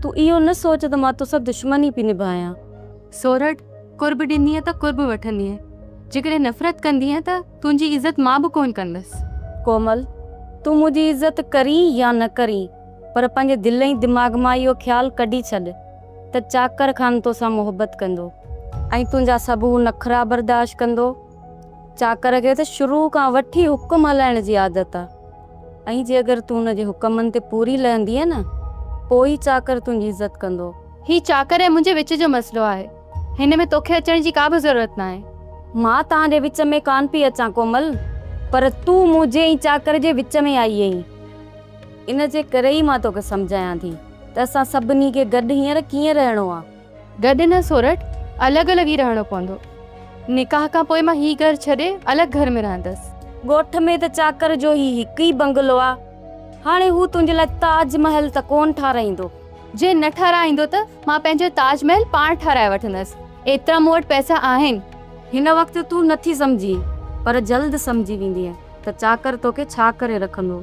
तू इहो न सोच त मां तोसां दुश्मनी पई निभायां। सोरठ, कुर्ब ॾिनी त कुर्ब वठंदी जेकॾहिं नफ़रत कंदी त तुंहिंजी इज़त मां बि कोन कंदसि। कोमल, तू मुंहिंजी इज़त करी या न करी, पर पंहिंजे दिल ऐं दिमाग़ मां इहो ख़्यालु कढी छॾ त चाकर ख़ान तोसां मोहबत कंदो ऐं तुंहिंजा सभु नखरा बर्दाश्त कंदो। चाकर खे त शुरू खां वठी हुकुम हलाइण जी आदत आहे, ऐं जे अगरि तूं हुनजे हुकमनि ते पूरी लहंदीअ न, पोइ ई चाकर तुंहिंजी इज़त कंदो। ही चाकर ऐं मुंहिंजे विच जो मसइलो आहे, हिन में तोखे अचण जी का बि ज़रूरत न आहे। मां तव्हांजे विच में कान पई अचां कोमल, पर तूं मुंहिंजे ऐं चाकर जे विच में आई आहीं। इन जे करे ई मां तोखे सम्झायां थी त असां सभिनी खे गॾु हींअर कीअं रहणो आहे। गॾु न सोरठ, अलॻि अलॻि ई रहणो पवंदो। निकाह खां पोइ मां ही घर छॾे अलॻि घर में रहंदसि। ॻोठ में त चाकर जो ही हिकु ई बंगलो आहे, हाणे हू तुंहिंजे लाइ ताजमहल त कोन ठाराईंदो। जे न ठाराईंदो त मां पंहिंजो ताजमहल पाण ठाराए वठंदसि, एतिरा मूं वटि पैसा आहिनि। हिन वक़्तु तूं नथी सम्झी, पर जल्द सम्झी वेंदीअ त चाकर तोखे छा करे रखंदो।